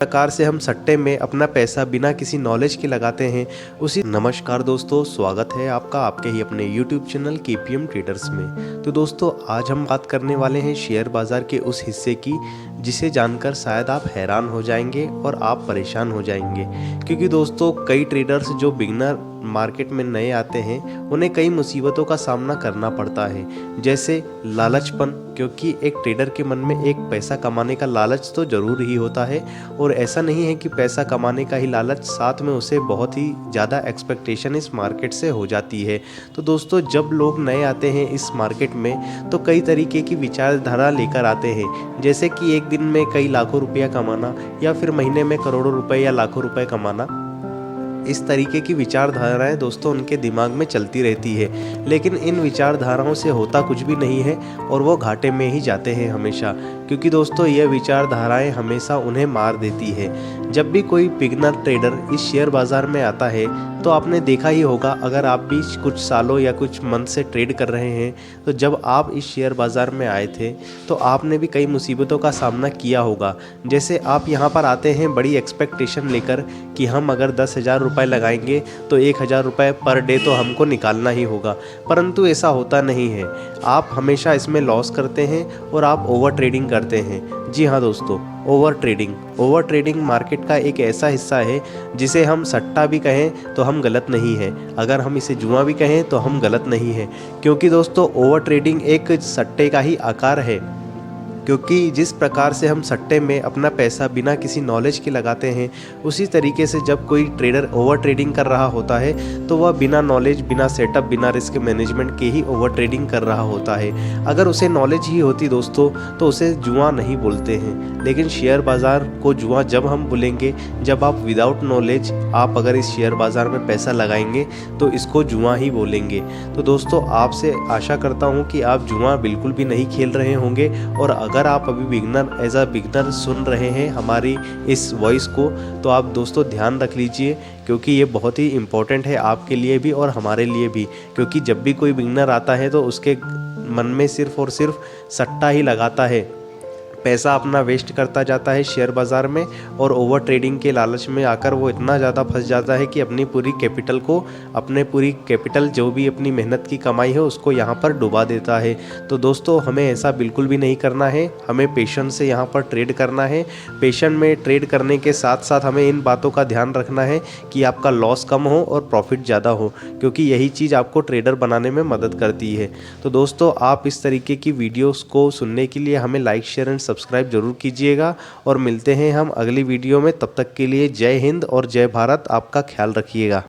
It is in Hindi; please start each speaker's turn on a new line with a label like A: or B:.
A: प्रकार से हम सट्टे में अपना पैसा बिना किसी नॉलेज के लगाते हैं उसी। नमस्कार दोस्तों, स्वागत है आपका आपके ही अपने YouTube चैनल KPM ट्रेडर्स में। तो दोस्तों, आज हम बात करने वाले हैं शेयर बाज़ार के उस हिस्से की जिसे जानकर शायद आप हैरान हो जाएंगे और आप परेशान हो जाएंगे। क्योंकि दोस्तों, कई ट्रेडर्स जो बिगनर मार्केट में नए आते हैं उन्हें कई मुसीबतों का सामना करना पड़ता है, जैसे लालचपन। क्योंकि एक ट्रेडर के मन में एक पैसा कमाने का लालच तो ज़रूर ही होता है, और ऐसा नहीं है कि पैसा कमाने का ही लालच, साथ में उसे बहुत ही ज़्यादा एक्सपेक्टेशन इस मार्केट से हो जाती है। तो दोस्तों, जब लोग नए आते हैं इस मार्केट में तो कई तरीके की विचारधारा लेकर आते हैं, जैसे कि एक दिन में कई लाखों रुपया कमाना या फिर महीने में करोड़ों रुपए या लाखों रुपए कमाना। इस तरीके की विचारधाराएं दोस्तों उनके दिमाग में चलती रहती है, लेकिन इन विचारधाराओं से होता कुछ भी नहीं है और वो घाटे में ही जाते हैं हमेशा। क्योंकि दोस्तों, यह विचारधाराएं हमेशा उन्हें मार देती है। जब भी कोई बिगनर ट्रेडर इस शेयर बाज़ार में आता है तो आपने देखा ही होगा, अगर आप भी कुछ सालों या कुछ मंथ से ट्रेड कर रहे हैं, तो जब आप इस शेयर बाज़ार में आए थे तो आपने भी कई मुसीबतों का सामना किया होगा। जैसे आप यहाँ पर आते हैं बड़ी एक्सपेक्टेशन लेकर कि हम अगर 10,000 रुपये लगाएंगे तो 1,000 रुपये पर डे तो हमको निकालना ही होगा, परंतु ऐसा होता नहीं है। आप हमेशा इसमें लॉस करते हैं और आप ओवर ट्रेडिंग करते हैं। जी हाँ दोस्तों, ओवर ट्रेडिंग मार्केट का एक ऐसा हिस्सा है जिसे हम सट्टा भी कहें तो हम गलत नहीं है, अगर हम इसे जुआ भी कहें तो हम गलत नहीं है। क्योंकि दोस्तों, ओवर ट्रेडिंग एक सट्टे का ही आकार है। क्योंकि जिस प्रकार से हम सट्टे में अपना पैसा बिना किसी नॉलेज के लगाते हैं, उसी तरीके से जब कोई ट्रेडर ओवर ट्रेडिंग कर रहा होता है तो वह बिना नॉलेज, बिना सेटअप, बिना रिस्क मैनेजमेंट के ही ओवर ट्रेडिंग कर रहा होता है। अगर उसे नॉलेज ही होती दोस्तों तो उसे जुआ नहीं बोलते हैं, लेकिन शेयर बाज़ार को जुआ जब हम बोलेंगे जब आप विदाउट नॉलेज आप अगर इस शेयर बाज़ार में पैसा लगाएंगे तो इसको जुआ ही बोलेंगे। तो दोस्तों, आपसे आशा करता हूँ कि आप जुआ बिल्कुल भी नहीं खेल रहे होंगे, और अगर आप अभी बिगनर एज अ बिगनर सुन रहे हैं हमारी इस वॉइस को, तो आप दोस्तों ध्यान रख लीजिए, क्योंकि ये बहुत ही इम्पोर्टेंट है आपके लिए भी और हमारे लिए भी। क्योंकि जब भी कोई बिगनर आता है तो उसके मन में सिर्फ और सिर्फ सट्टा ही लगाता है, पैसा अपना वेस्ट करता जाता है शेयर बाज़ार में, और ओवर ट्रेडिंग के लालच में आकर वो इतना ज़्यादा फंस जाता है कि अपनी पूरी कैपिटल जो भी अपनी मेहनत की कमाई है उसको यहाँ पर डुबा देता है। तो दोस्तों, हमें ऐसा बिल्कुल भी नहीं करना है। हमें पेशेंस से यहाँ पर ट्रेड करना है। पेशेंस में ट्रेड करने के साथ साथ हमें इन बातों का ध्यान रखना है कि आपका लॉस कम हो और प्रॉफिट ज़्यादा हो, क्योंकि यही चीज़ आपको ट्रेडर बनाने में मदद करती है। तो दोस्तों, आप इस तरीके की वीडियोज़ को सुनने के लिए हमें लाइक, शेयर एंड सब्सक्राइब जरूर कीजिएगा, और मिलते हैं हम अगली वीडियो में। तब तक के लिए जय हिंद और जय भारत। आपका ख्याल रखिएगा।